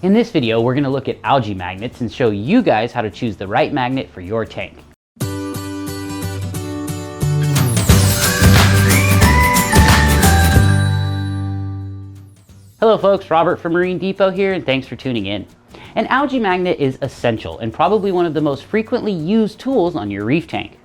In this video, we're going to look at algae magnets and show you guys how to choose the right magnet for your tank. Hello folks, Robert from Marine Depot here, and thanks for tuning in. An algae magnet is essential and probably one of the most frequently used tools on your reef tank.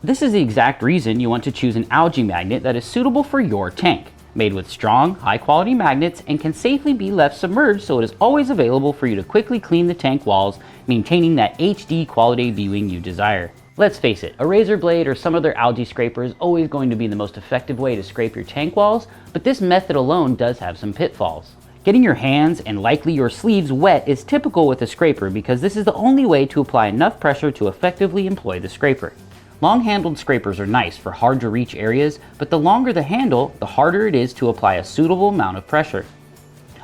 This is the exact reason you want to choose an algae magnet that is suitable for your tank, made with strong, high-quality magnets and can safely be left submerged so it is always available for you to quickly clean the tank walls, maintaining that HD quality viewing you desire. Let's face it, a razor blade or some other algae scraper is always going to be the most effective way to scrape your tank walls, but this method alone does have some pitfalls. Getting your hands and likely your sleeves wet is typical with a scraper because this is the only way to apply enough pressure to effectively employ the scraper. Long-handled scrapers are nice for hard-to-reach areas, but the longer the handle, the harder it is to apply a suitable amount of pressure.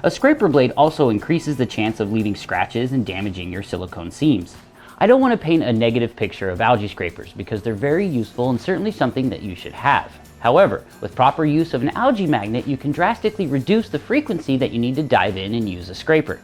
A scraper blade also increases the chance of leaving scratches and damaging your silicone seams. I don't want to paint a negative picture of algae scrapers because they're very useful and certainly something that you should have. However, with proper use of an algae magnet, you can drastically reduce the frequency that you need to dive in and use a scraper.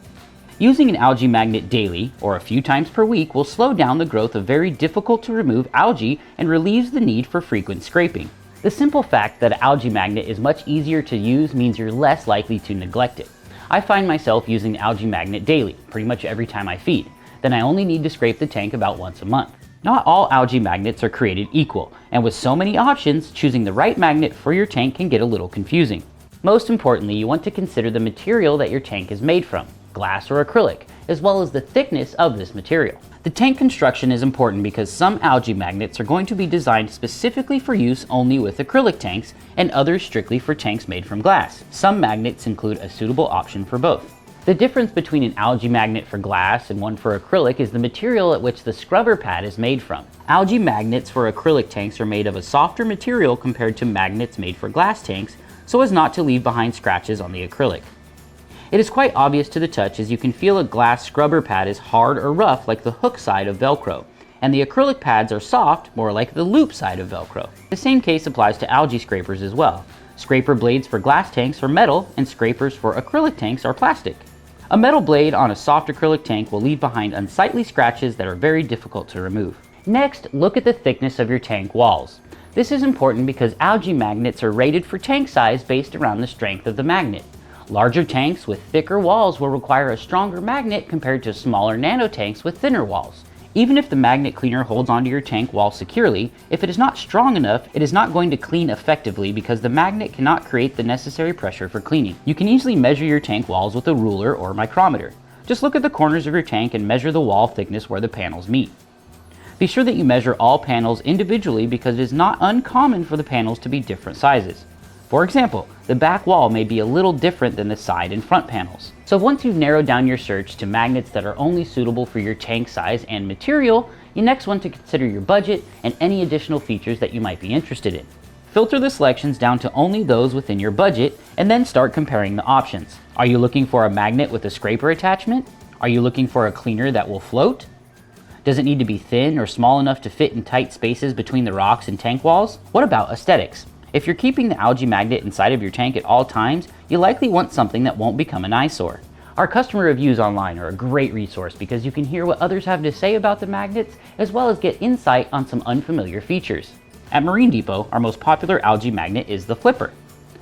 Using an algae magnet daily, or a few times per week, will slow down the growth of very difficult to remove algae and relieves the need for frequent scraping. The simple fact that an algae magnet is much easier to use means you're less likely to neglect it. I find myself using the algae magnet daily, pretty much every time I feed. Then I only need to scrape the tank about once a month. Not all algae magnets are created equal, and with so many options, choosing the right magnet for your tank can get a little confusing. Most importantly, you want to consider the material that your tank is made from, glass or acrylic, as well as the thickness of this material. The tank construction is important because some algae magnets are going to be designed specifically for use only with acrylic tanks and others strictly for tanks made from glass. Some magnets include a suitable option for both. The difference between an algae magnet for glass and one for acrylic is the material at which the scrubber pad is made from. Algae magnets for acrylic tanks are made of a softer material compared to magnets made for glass tanks so as not to leave behind scratches on the acrylic. It is quite obvious to the touch as you can feel a glass scrubber pad is hard or rough like the hook side of Velcro, and the acrylic pads are soft, more like the loop side of Velcro. The same case applies to algae scrapers as well. Scraper blades for glass tanks are metal and scrapers for acrylic tanks are plastic. A metal blade on a soft acrylic tank will leave behind unsightly scratches that are very difficult to remove. Next, look at the thickness of your tank walls. This is important because algae magnets are rated for tank size based around the strength of the magnet. Larger tanks with thicker walls will require a stronger magnet compared to smaller nano tanks with thinner walls. Even if the magnet cleaner holds onto your tank wall securely, if it is not strong enough, it is not going to clean effectively because the magnet cannot create the necessary pressure for cleaning. You can easily measure your tank walls with a ruler or micrometer. Just look at the corners of your tank and measure the wall thickness where the panels meet. Be sure that you measure all panels individually because it is not uncommon for the panels to be different sizes. For example, the back wall may be a little different than the side and front panels. So once you've narrowed down your search to magnets that are only suitable for your tank size and material, you next want to consider your budget and any additional features that you might be interested in. Filter the selections down to only those within your budget and then start comparing the options. Are you looking for a magnet with a scraper attachment? Are you looking for a cleaner that will float? Does it need to be thin or small enough to fit in tight spaces between the rocks and tank walls? What about aesthetics? If you're keeping the algae magnet inside of your tank at all times, you likely want something that won't become an eyesore. Our customer reviews online are a great resource because you can hear what others have to say about the magnets as well as get insight on some unfamiliar features. At Marine Depot, our most popular algae magnet is the flipper.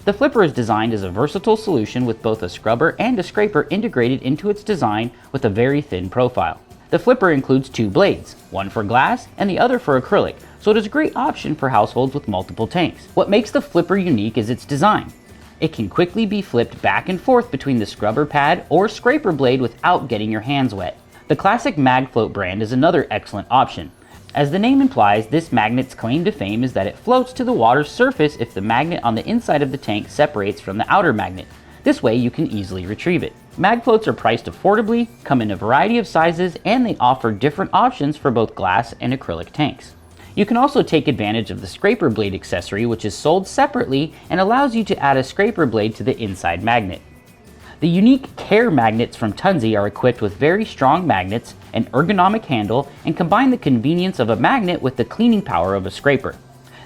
The flipper is designed as a versatile solution with both a scrubber and a scraper integrated into its design with a very thin profile. The flipper includes two blades, one for glass and the other for acrylic, so it is a great option for households with multiple tanks. What makes the flipper unique is its design. It can quickly be flipped back and forth between the scrubber pad or scraper blade without getting your hands wet. The classic MagFloat brand is another excellent option. As the name implies, this magnet's claim to fame is that it floats to the water's surface if the magnet on the inside of the tank separates from the outer magnet. This way you can easily retrieve it. MagFloats are priced affordably, come in a variety of sizes, and they offer different options for both glass and acrylic tanks. You can also take advantage of the scraper blade accessory, which is sold separately and allows you to add a scraper blade to the inside magnet. The unique Care magnets from Tunzi are equipped with very strong magnets, an ergonomic handle, and combine the convenience of a magnet with the cleaning power of a scraper.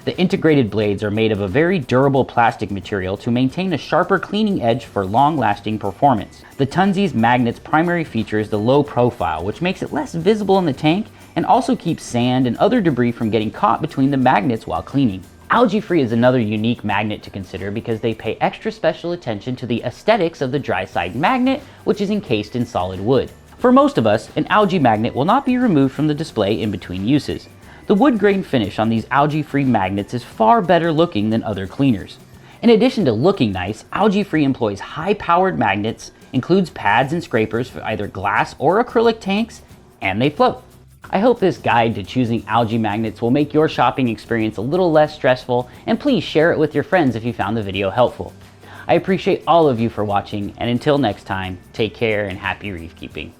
The integrated blades are made of a very durable plastic material to maintain a sharper cleaning edge for long-lasting performance. The Tunzee's magnet's primary feature is the low profile, which makes it less visible in the tank and also keeps sand and other debris from getting caught between the magnets while cleaning. Algae-free is another unique magnet to consider because they pay extra special attention to the aesthetics of the dry side magnet, which is encased in solid wood. For most of us, an algae magnet will not be removed from the display in between uses. The wood grain finish on these algae-free magnets is far better looking than other cleaners. In addition to looking nice, algae-free employs high-powered magnets, includes pads and scrapers for either glass or acrylic tanks, and they float. I hope this guide to choosing algae magnets will make your shopping experience a little less stressful, and please share it with your friends if you found the video helpful. I appreciate all of you for watching, and until next time, take care and happy reef keeping.